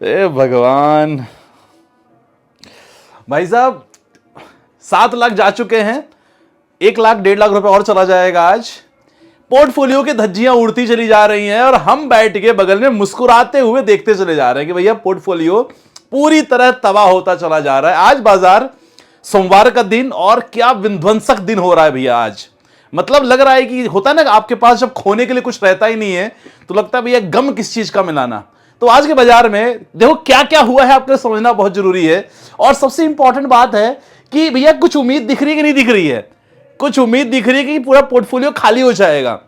ए भगवान भाई साहब, 7 लाख जा चुके हैं, 1 लाख 1.5 लाख रुपए और चला जाएगा आज। पोर्टफोलियो की धज्जियां उड़ती चली जा रही हैं और हम बैठ के बगल में मुस्कुराते हुए देखते चले जा रहे हैं कि भैया पोर्टफोलियो पूरी तरह तबाह होता चला जा रहा है। आज बाजार, सोमवार का दिन, और क्या विध्वंसक दिन हो रहा है भैया आज। मतलब लग रहा है कि होता है ना, आपके पास जब खोने के लिए कुछ रहता ही नहीं है तो लगता है भैया गम किस चीज का मिलाना। तो आज के बाजार में देखो क्या क्या हुआ है, आपको समझना बहुत जरूरी है। और सबसे इंपॉर्टेंट बात है कि भैया कुछ उम्मीद दिख रही है कि नहीं दिख रही है। कुछ उम्मीद दिख रही है कि पूरा पोर्टफोलियो खाली हो जाएगा,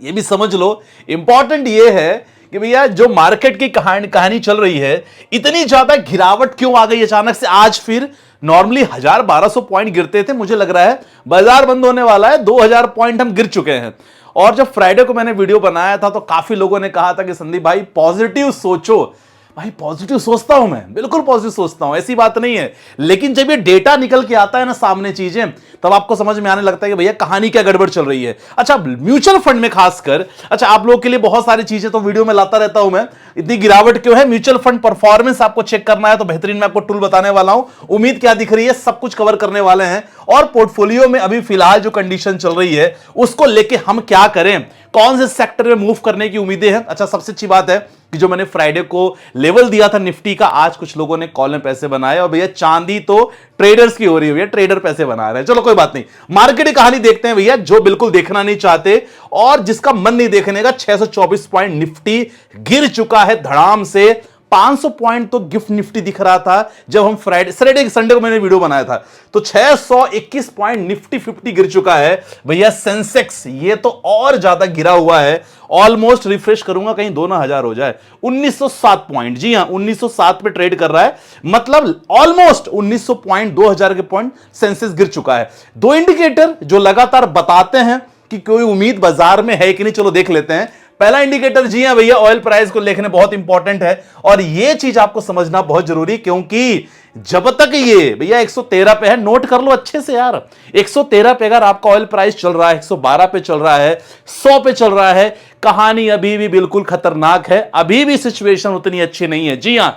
ये भी समझ लो। इंपॉर्टेंट ये है कि भैया जो मार्केट की कहानी चल रही है, इतनी ज्यादा गिरावट क्यों आ गई अचानक से आज। फिर नॉर्मली 1000-1200 पॉइंट गिरते थे, मुझे लग रहा है बाजार बंद होने वाला है 2000 पॉइंट हम गिर चुके हैं। और जब फ्राइडे को मैंने वीडियो बनाया था तो काफी लोगों ने कहा था कि संदीप भाई पॉजिटिव सोचो। भाई पॉजिटिव सोचता हूं मैं, बिल्कुल पॉजिटिव सोचता हूं, ऐसी बात नहीं है। लेकिन जब ये डेटा निकल के आता है ना सामने चीजें, तब आपको समझ में आने लगता है कि भैया कहानी क्या गड़बड़ चल रही है। अच्छा, म्यूचुअल फंड में खासकर, अच्छा आप लोगों के लिए बहुत सारी चीजें तो वीडियो में लाता रहता हूं मैं, इतनी गिरावट क्यों है, म्यूचुअल फंड परफॉर्मेंस आपको चेक करना है तो बेहतरीन मैं आपको टूल बताने वाला हूं। उम्मीद क्या दिख रही है, सब कुछ कवर करने वाले हैं। और पोर्टफोलियो में अभी फिलहाल जो कंडीशन चल रही है उसको लेके हम क्या करें, कौन से सेक्टर में मूव करने की उम्मीदें हैं। अच्छा, सबसे अच्छी बात है कि जो मैंने फ्राइडे को लेवल दिया था निफ्टी का, आज कुछ लोगों ने कॉल में पैसे बनाए। और भैया चांदी तो ट्रेडर्स की हो रही है, भैया ट्रेडर पैसे बना रहे हैं। चलो कोई बात नहीं, मार्केट की कहानी देखते हैं भैया। जो बिल्कुल देखना नहीं चाहते और जिसका मन नहीं देखने का, 624 पॉइंट निफ्टी गिर चुका है धड़ाम से। 500 पॉइंट तो गिफ्ट निफ्टी दिख रहा था जब हम संडे को मैंने वीडियो बनाया था, तो 621 पॉइंट निफ्टी 50 गिर चुका है भैया। सेंसेक्स ये तो और ज्यादा गिरा हुआ है, ऑलमोस्ट रिफ्रेश करूंगा कहीं 2000 हो जाए, 1907 पॉइंट। जी हां, 1907 पे ट्रेड कर रहा है, मतलब ऑलमोस्ट 1900 पॉइंट, 2000 के पॉइंट सेंसेक्स गिर चुका है। दो इंडिकेटर जो लगातार बताते हैं कि कोई उम्मीद बाजार में है कि नहीं, चलो देख लेते हैं। पहला इंडिकेटर, जी हां भैया, ऑयल प्राइस को लेखने बहुत इंपॉर्टेंट है और यह चीज आपको समझना बहुत जरूरी, क्योंकि जब तक ये भैया 113 पे है, नोट कर लो अच्छे से यार, 113 पे अगर आपका ऑयल प्राइस चल रहा है, 112 पे चल रहा है, 100 पे चल रहा है, कहानी अभी भी बिल्कुल खतरनाक है, अभी भी सिचुएशन उतनी अच्छी नहीं है। जी हां,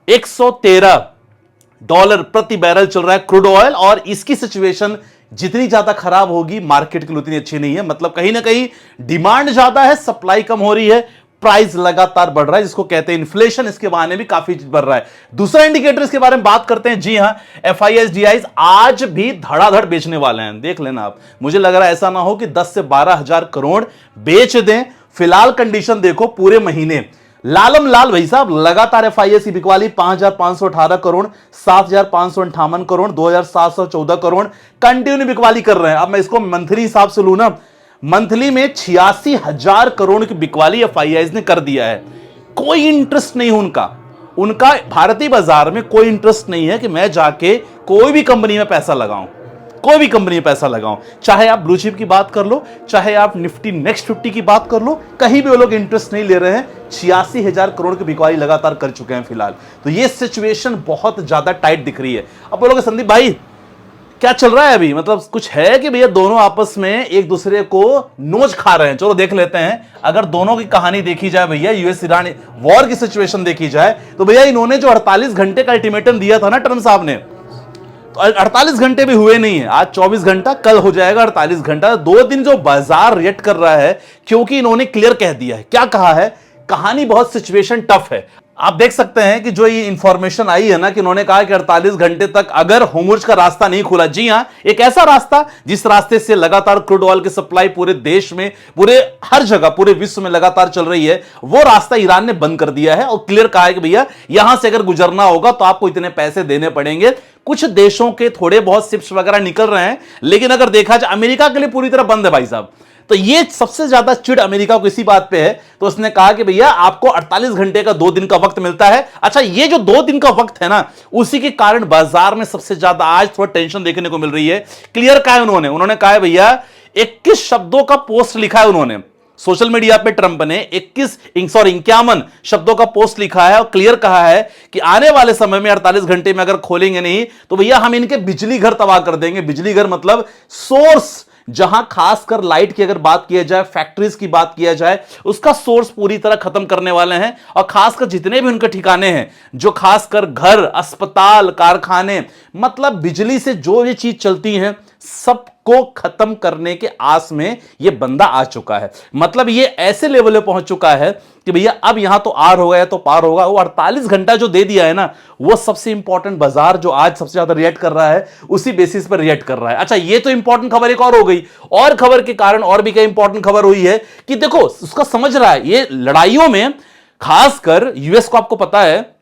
$113 प्रति बैरल चल रहा है क्रूड ऑयल, और इसकी सिचुएशन जितनी ज्यादा खराब होगी मार्केट के लिए उतनी अच्छी नहीं है। मतलब कहीं ना कहीं डिमांड ज्यादा है, सप्लाई कम हो रही है, प्राइस लगातार बढ़ रहा है, जिसको कहते हैं इन्फ्लेशन, इसके बहाने भी काफी बढ़ रहा है। दूसरा इंडिकेटर इसके बारे में बात करते हैं। जी हां, FIS DIs आज भी धड़ाधड़ बेचने वाले हैं, देख लेना आप। मुझे लग रहा है ऐसा ना हो कि 10 से 12 हजार करोड़ बेच दें। फिलहाल कंडीशन देखो, पूरे महीने लालम लाल भाई साहब, लगातार FIS की बिकवाली 5518 करोड़, 7558 करोड़, 2714 करोड़ कंटिन्यू बिकवाली कर रहे हैं। अब मैं इसको मंथली हिसाब से लू ना, मंथली में 86,000 करोड़ की बिकवाली FIS ने कर दिया है। कोई इंटरेस्ट नहीं उनका भारतीय बाजार में कोई इंटरेस्ट नहीं है कि मैं जाके कोई भी कंपनी में पैसा लगाऊं, कोई भी कंपनी में पैसा लगाऊं। चाहे आप ब्लू चिप की बात कर लो, चाहे आप निफ्टी नेक्स्ट 50 की बात कर लो, कहीं भी वो लोग इंटरेस्ट नहीं ले रहे हैं। 86,000 करोड़ की बिकवाली लगातार कर चुके हैं फिलहाल। तो ये सिचुएशन बहुत ज्यादा टाइट दिख रही है। अब बोलोगे संदीप भाई क्या चल रहा है अभी, मतलब कुछ है कि भैया दोनों आपस में एक दूसरे को नोच खा रहे हैं। चलो देख लेते हैं। अगर दोनों की कहानी देखी जाए भैया, यूएस ईरान वॉर की सिचुएशन देखी जाए, तो भैया इन्होंने जो 48 घंटे का अल्टीमेटम दिया था ना ट्रम्प साहब ने, तो 48 घंटे भी हुए नहीं है। आज 24 घंटा, कल हो जाएगा 48 घंटा। 2 दिन जो बाजार रिएक्ट कर रहा है, क्योंकि इन्होंने क्लियर कह दिया है। क्या कहा है, कहानी बहुत सिचुएशन टफ है। आप देख सकते हैं कि जो ये इंफॉर्मेशन आई है ना, कि उन्होंने कहा कि 48 घंटे तक अगर होर्मुज का रास्ता नहीं खुला, जी हां, एक ऐसा रास्ता जिस रास्ते से लगातार क्रूड ऑयल की सप्लाई पूरे देश में, पूरे हर जगह, पूरे विश्व में लगातार चल रही है, वो रास्ता ईरान ने बंद कर दिया है और क्लियर कहा है कि भैया यहां से अगर गुजरना होगा तो आपको इतने पैसे देने पड़ेंगे। कुछ देशों के थोड़े बहुत शिप्स वगैरह निकल रहे हैं, लेकिन अगर देखा जाए अमेरिका के लिए पूरी तरह बंद है भाई साहब। तो ये सबसे ज्यादा चिढ़ अमेरिका को इसी बात पे है। तो उसने कहा कि भैया आपको 48 घंटे का 2 दिन का वक्त मिलता है। अच्छा, ये जो 2 दिन का वक्त है ना, उसी के कारण बाजार में सबसे ज्यादा आज थोड़ा टेंशन देखने को मिल रही है। क्लियर कहा है उन्होंने कहा है भैया 21 शब्दों का पोस्ट लिखा है उन्होंने सोशल मीडिया पे। ट्रंप ने 51 शब्दों का पोस्ट लिखा है और क्लियर कहा है कि आने वाले समय में 48 घंटे में अगर खोलेंगे नहीं तो भैया हम इनके बिजली घर तबाह कर देंगे। बिजली घर मतलब सोर्स जहां खासकर लाइट की अगर बात किया जाए, फैक्ट्रीज की बात किया जाए, उसका सोर्स पूरी तरह खत्म करने वाले हैं। और खासकर जितने भी उनके ठिकाने हैं, जो खासकर घर, अस्पताल, कारखाने, मतलब बिजली से जो ये चीज चलती है, सबको खत्म करने के आस में ये बंदा आ चुका है। मतलब ये ऐसे लेवल पे पहुंच चुका है कि भैया अब यहां तो आर हो गया तो पार होगा। वो 48 घंटा जो दे दिया है ना, वो सबसे इंपॉर्टेंट, बाजार जो आज सबसे ज्यादा रिएक्ट कर रहा है उसी बेसिस पर रिएक्ट कर रहा है। अच्छा, ये तो इंपॉर्टेंट खबर एक और हो गई, और खबर के कारण और भी क्या इंपॉर्टेंट खबर हुई है कि देखो उसका समझ रहा है ये लड़ाइयों में, खासकर यूएस को आपको पता है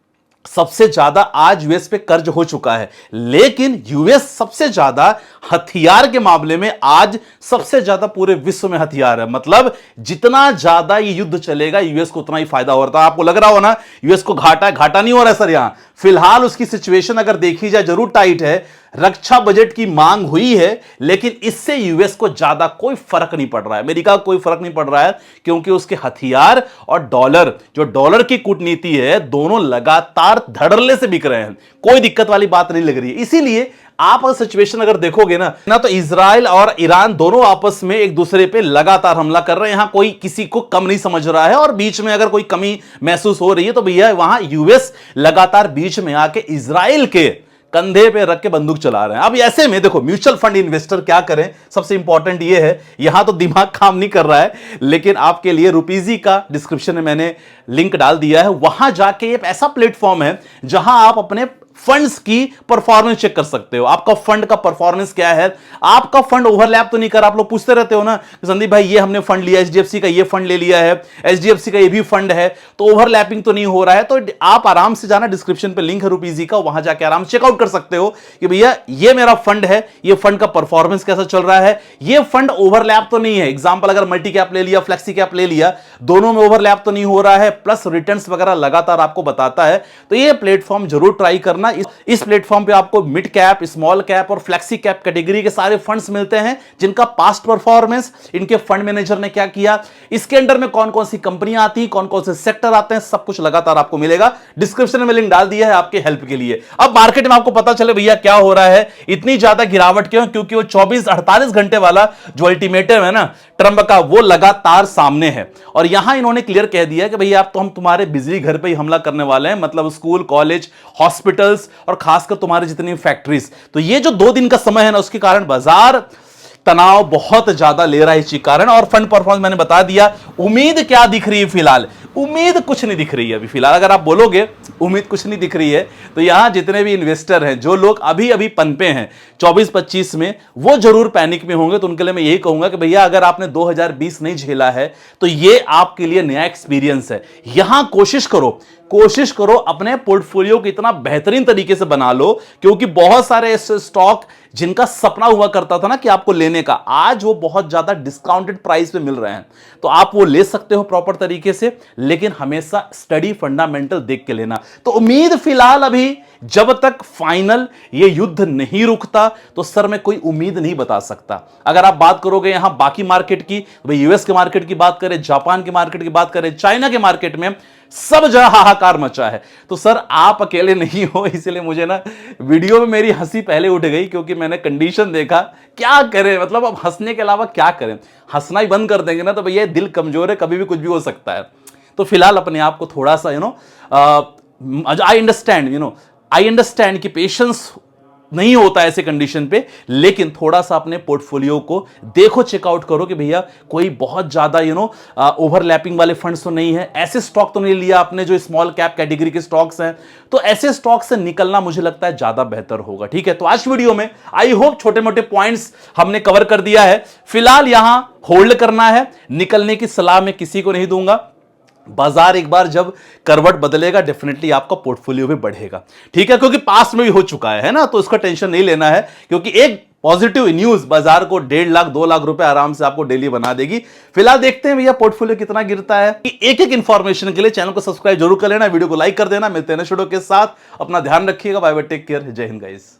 सबसे ज्यादा आज यूएस पे कर्ज हो चुका है, लेकिन यूएस सबसे ज्यादा हथियार के मामले में आज सबसे ज्यादा पूरे विश्व में हथियार है। मतलब जितना ज्यादा ये युद्ध चलेगा यूएस को उतना ही फायदा हो रहा है। आपको लग रहा हो ना यूएस को घाटा है, घाटा नहीं हो रहा है सर। यहां फिलहाल उसकी सिचुएशन अगर देखी जाए जरूर टाइट है, रक्षा बजट की मांग हुई है, लेकिन इससे यूएस को ज्यादा कोई फर्क नहीं पड़ रहा है, अमेरिका को कोई फर्क नहीं पड़ रहा है, क्योंकि उसके हथियार और डॉलर, जो डॉलर की कूटनीति है, दोनों लगातार धड़ल्ले से बिक रहे हैं। कोई दिक्कत वाली बात नहीं लग रही है। इसीलिए आप अगर सिचुएशन अगर देखोगे ना तो इजराइल और ईरान दोनों आपस में एक दूसरे पे लगातार हमला कर रहे हैं। यहां कोई किसी को कम नहीं समझ रहा है, और बीच में अगर कोई कमी महसूस हो रही है तो भैया वहां यूएस लगातार बीच में आके इजराइल के कंधे पे रख के बंदूक चला रहे हैं। अब ऐसे में देखो म्यूचुअल फंड इन्वेस्टर क्या करें, सबसे इंपॉर्टेंट ये है, यहां तो दिमाग काम नहीं कर रहा है, लेकिन आपके लिए रुपीजी का डिस्क्रिप्शन में मैंने लिंक डाल दिया है। वहां जाके एक ऐसा प्लेटफॉर्म है जहां आप अपने फंड्स की परफॉर्मेंस चेक कर सकते हो। आपका फंड का परफॉर्मेंस क्या है, आपका फंड ओवरलैप तो नहीं कर। आप लोग पूछते रहते हो ना संदीप भाई ये हमने फंड लिया, एचडीएफसी का ये फंड ले लिया है, एचडीएफसी का ये भी फंड है, तो ओवरलैपिंग तो नहीं हो रहा है। तो आप आराम से जाना, डिस्क्रिप्शन पे लिंक है रुपीजी का, वहां जाके आराम से चेकआउट कर सकते हो कि भैया ये मेरा फंड है, ये फंड का परफॉर्मेंस कैसा चल रहा है, ये फंड ओवरलैप तो नहीं है। एग्जाम्पल अगर मल्टी कैप ले लिया, फ्लेक्सी कैप ले लिया, दोनों में ओवरलैप तो नहीं हो रहा है, प्लस रिटर्न्स वगैरह लगातार आपको बताता है। तो ये प्लेटफॉर्म जरूर ट्राई करना। इस प्लेटफॉर्म पे आपको मिड कैप, स्मॉल कैप और फ्लेक्सी कैप कैटेगरी के सारे फंड्स मिलते हैं, जिनका पास्ट परफॉर्मेंस, इनके फंड मैनेजर ने क्या किया, इसके अंडर में कौन कौन सी कंपनियां आती हैं, कौन कौन से सेक्टर आते हैं, सब कुछ लगातार आपको मिलेगा। डिस्क्रिप्शन में लिंक डाल दिया है आपके हेल्प के लिए। अब मार्केट में आपको पता चले भैया क्या हो रहा है, इतनी ज्यादा गिरावट क्यों, क्योंकि वो 24-48 घंटे वाला जो अल्टीमेटम है ना ट्रंप का, वो लगातार सामने है। और यहां इन्होंने क्लियर कह दिया कि भैया अब तो हम तुम्हारे बिजली घर पे ही हमला करने वाले हैं, मतलब स्कूल, कॉलेज, हॉस्पिटल्स और खासकर तुम्हारी जितनी फैक्ट्रीज। तो ये जो 2 दिन का समय है ना, उसके कारण बाजार तनाव बहुत ज्यादा ले रहा है इसी कारण। और फंड परफॉर्मेंस मैंने बता दिया। उम्मीद क्या दिख रही है फिलहाल, उम्मीद कुछ नहीं दिख रही है अभी फिलहाल। अगर आप बोलोगे उम्मीद कुछ नहीं दिख रही है, तो यहां जितने भी इन्वेस्टर हैं, जो लोग अभी अभी पनपे हैं 24-25 में, वो जरूर पैनिक में होंगे। तो उनके लिए मैं यही कहूंगा कि भैया अगर आपने 2020 नहीं झेला है तो ये आपके लिए नया एक्सपीरियंस है। यहां कोशिश करो अपने पोर्टफोलियो को इतना बेहतरीन तरीके से बना लो, क्योंकि बहुत सारे ऐसे स्टॉक जिनका सपना हुआ करता था ना कि आपको लेने का, आज वो बहुत ज्यादा डिस्काउंटेड प्राइस पे मिल रहे हैं। तो आप वो ले सकते हो प्रॉपर तरीके से, लेकिन हमेशा स्टडी फंडामेंटल देख के लेना। तो उम्मीद फिलहाल अभी जब तक फाइनल ये युद्ध नहीं रुकता तो सर मैं कोई उम्मीद नहीं बता सकता। अगर आप बात करोगे यहां बाकी मार्केट की, भाई यूएस के मार्केट की बात करें, जापान के मार्केट की बात करें, चाइना के मार्केट में सब जगह हाहाकार मचा है। तो सर आप अकेले नहीं हो, इसलिए मुझे ना वीडियो में मेरी हंसी पहले उठ गई, क्योंकि मैंने कंडीशन देखा। क्या करें, मतलब अब हंसने के अलावा क्या करें, हंसना ही बंद कर देंगे ना तो भैया दिल कमजोर है, कभी भी कुछ भी हो सकता है। तो फिलहाल अपने आप को थोड़ा सा आई अंडरस्टैंड कि पेशेंस नहीं होता ऐसे कंडीशन पे, लेकिन थोड़ा सा अपने पोर्टफोलियो को देखो, चेकआउट करो कि भैया कोई बहुत ज्यादा ओवरलैपिंग वाले फंड्स तो नहीं है, ऐसे स्टॉक तो नहीं लिया आपने जो स्मॉल कैप कैटेगरी के स्टॉक्स हैं। तो ऐसे स्टॉक से निकलना मुझे लगता है ज्यादा बेहतर होगा। ठीक है, तो आज वीडियो में आई होप छोटे मोटे पॉइंट्स हमने कवर कर दिया है। फिलहाल यहां होल्ड करना है, निकलने की सलाह मैं किसी को नहीं दूंगा। बाजार एक बार जब करवट बदलेगा डेफिनेटली आपका पोर्टफोलियो भी बढ़ेगा। ठीक है, क्योंकि पास में भी हो चुका है ना, तो इसका टेंशन नहीं लेना है, क्योंकि एक पॉजिटिव न्यूज बाजार को 1.5 लाख 2 लाख रुपए आराम से आपको डेली बना देगी। फिलहाल देखते हैं भैया पोर्टफोलियो कितना गिरता है। एक एक इंफॉर्मेशन के लिए चैनल को सब्सक्राइब जरूर कर लेना, वीडियो को लाइक कर देना। मिलते हैं नेक्स्ट वीडियो के साथ, अपना ध्यान रखिएगा। बाय बाय, टेक केयर, जय हिंद गाइस।